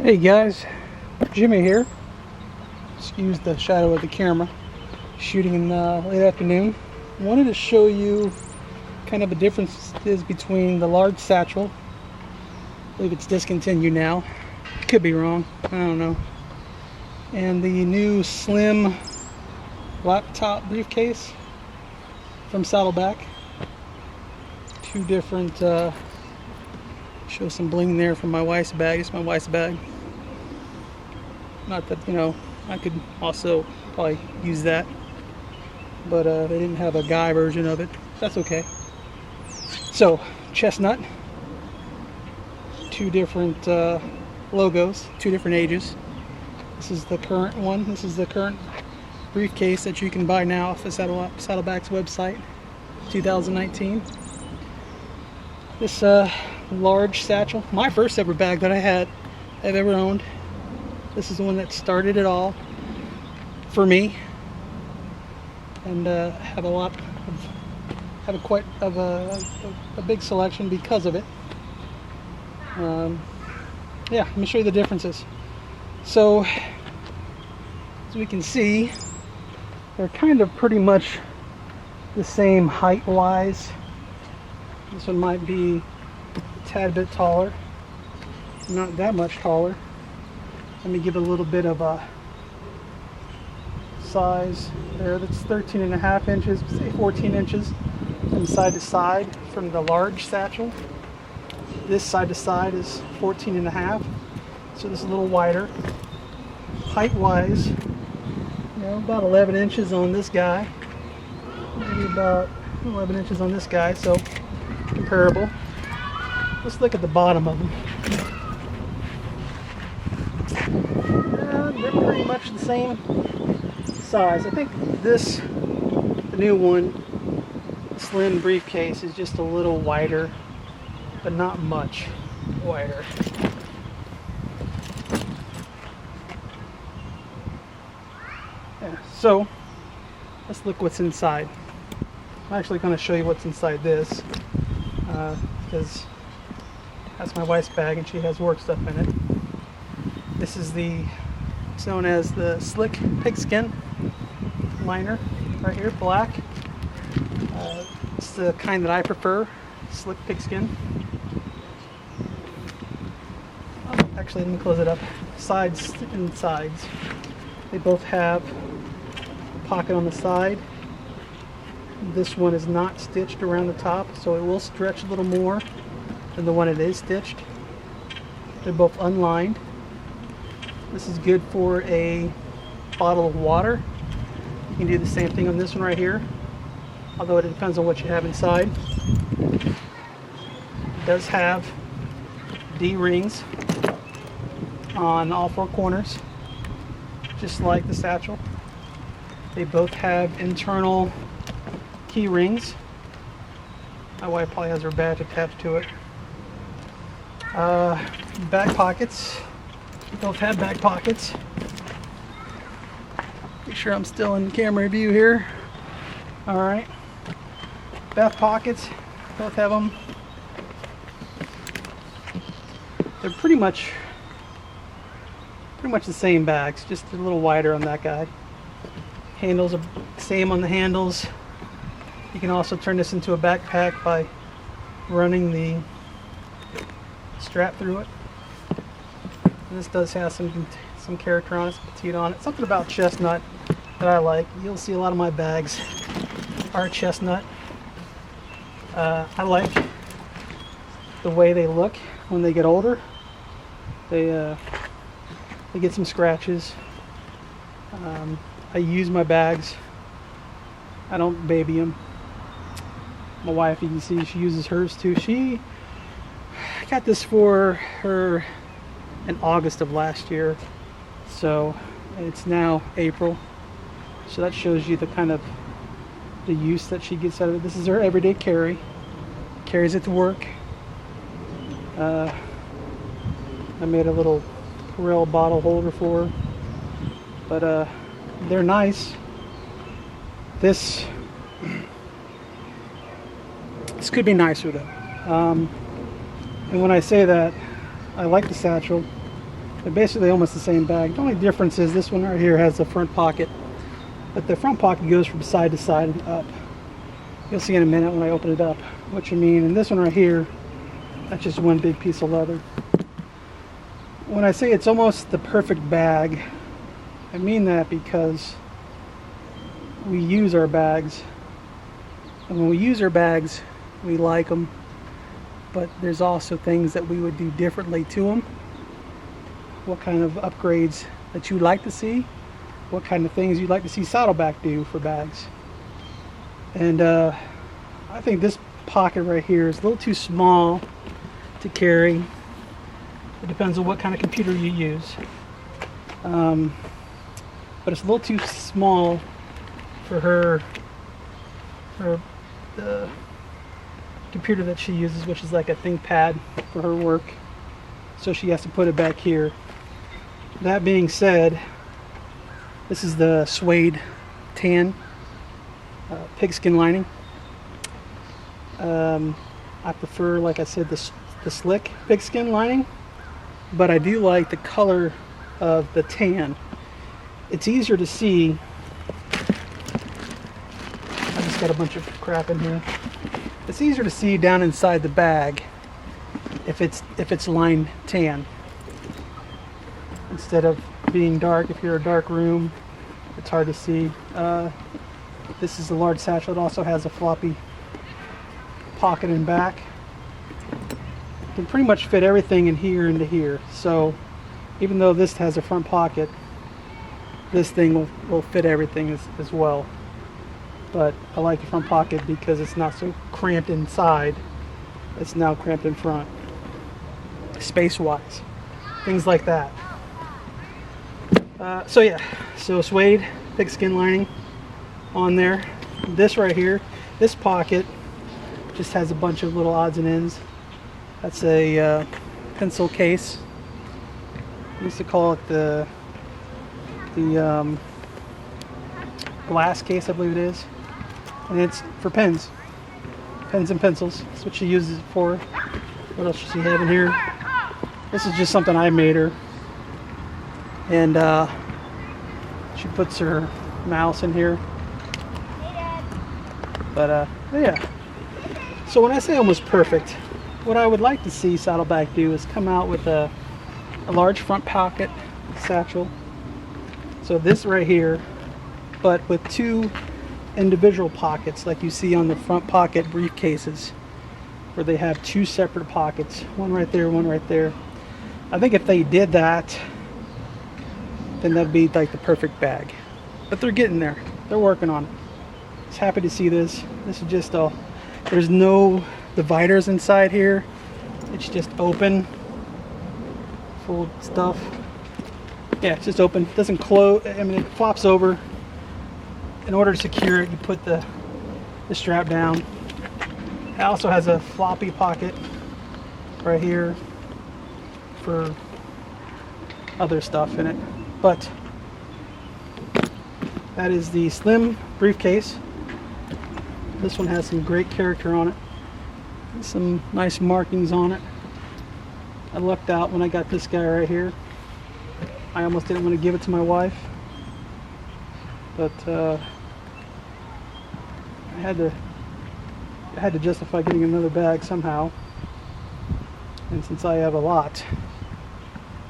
Hey guys, Jimmy here. Excuse the shadow of the camera. Shooting in late afternoon. Wanted to show you kind of a difference between the large Satchel. I believe it's discontinued now. Could be wrong. I don't know. And the new slim laptop briefcase from Saddleback. Two different. Show some bling there from my wife's bag. It's my wife's bag. Not that, I could also probably use that, but they didn't have a guy version of it. That's okay. So, Chestnut, two different logos, two different ages. This is the current one. This is the current briefcase that you can buy now off the Saddleback's website, 2019. This large Satchel, my first ever bag that I've ever owned. This is the one that started it all for me, and have quite of a big selection because of it. Yeah, let me show you the differences. So, as we can see, they're kind of pretty much the same height-wise. This one might be a tad bit taller, not that much taller. Let me give it a little bit of a size there. That's 13.5 inches, say 14 inches from side to side from the large Satchel. This side to side is 14.5, so this is a little wider. Height-wise, about 11 inches on this guy. Maybe about 11 inches on this guy, so comparable. Let's look at the bottom of them. They're pretty much the same size. I think the new one, slim briefcase, is just a little wider, but not much wider. Yeah, so let's look what's inside. I'm actually going to show you what's inside this, because that's my wife's bag and she has work stuff in it. This is it's known as the slick pigskin liner right here, black. It's the kind that I prefer, slick pigskin. Oh, actually, let me close it up. Sides and sides. They both have a pocket on the side. This one is not stitched around the top, so it will stretch a little more than the one it is stitched. They're both unlined. This is good for a bottle of water. You can do the same thing on this one right here, although it depends on what you have inside. It does have D-rings on all four corners, just like the Satchel. They both have internal key rings. My wife probably has her badge attached to it. Back pockets. Both have back pockets. Make sure I'm still in camera view here. Alright. Back pockets. Both have them. They're pretty much the same bags, just a little wider on that guy. Handles are same on the handles. You can also turn this into a backpack by running the strap through it. And this does have some character on it, some petite on it. Something about Chestnut that I like. You'll see a lot of my bags are Chestnut. I like the way they look when they get older. They get some scratches. I use my bags. I don't baby them. My wife, you can see, she uses hers too. I got this for her in August of last year, so it's now April, so that shows you the kind of the use that she gets out of it. This is her everyday carry. Carries it to work. I made a little Perel bottle holder for her, but they're nice. This could be nicer though. And when I say that, I like the Satchel. They're basically almost the same bag. The only difference is this one right here has a front pocket, but the front pocket goes from side to side and up. You'll see in a minute when I open it up what you mean. And this one right here, that's just one big piece of leather. When I say it's almost the perfect bag, I mean that because we use our bags, and when we use our bags, we like them, but there's also things that we would do differently to them. What kind of upgrades that you'd like to see, what kind of things you'd like to see Saddleback do for bags. And I think this pocket right here is a little too small to carry. It depends on what kind of computer you use. But it's a little too small for the computer that she uses, which is like a ThinkPad for her work. So she has to put it back here. That being said, this is the suede tan pigskin lining. I prefer, like I said, the slick pigskin lining, but I do like the color of the tan. It's easier to see. I just got a bunch of crap in here. It's easier to see down inside the bag if it's lined tan, instead of being dark. If you're in a dark room, it's hard to see. This is a large satchel. It also has a floppy pocket in back. You can pretty much fit everything in here into here. So even though this has a front pocket, this thing will fit everything as well. But I like the front pocket because it's not so cramped inside. It's now cramped in front, space-wise. Things like that. So yeah, so suede pigskin lining on there. This right here, this pocket just has a bunch of little odds and ends. That's a pencil case. We used to call it the glass case, I believe it is. And it's for pens and pencils. That's what she uses it for. What else does she have in here? This is just something I made her. And she puts her mouse in here. But yeah. So when I say almost perfect, what I would like to see Saddleback do is come out with a large front pocket satchel. So this right here, but with two individual pockets like you see on the front pocket briefcases, where they have two separate pockets, one right there, one right there. I think if they did that, then that'd be like the perfect bag. But they're getting there. They're working on it. Just happy to see this. This is just all. There's no dividers inside here. It's just open, full stuff. Yeah, it's just open. It doesn't close. I mean, it flops over. In order to secure it, you put the strap down. It also has a floppy pocket right here for other stuff in it. But that is the slim briefcase. This one has some great character on it. Some nice markings on it. I lucked out when I got this guy right here. I almost didn't want to give it to my wife, but I had to justify getting another bag somehow. And since I have a lot,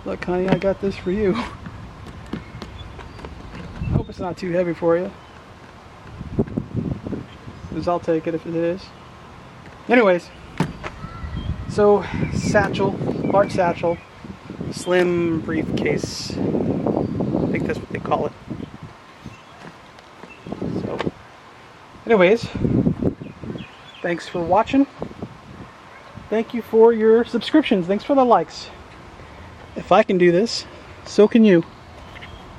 look, honey, I got this for you. I hope it's not too heavy for you, because I'll take it if it is. Anyways, so satchel, large satchel, slim briefcase. I think that's what they call it. So, anyways, thanks for watching. Thank you for your subscriptions. Thanks for the likes. If I can do this, so can you.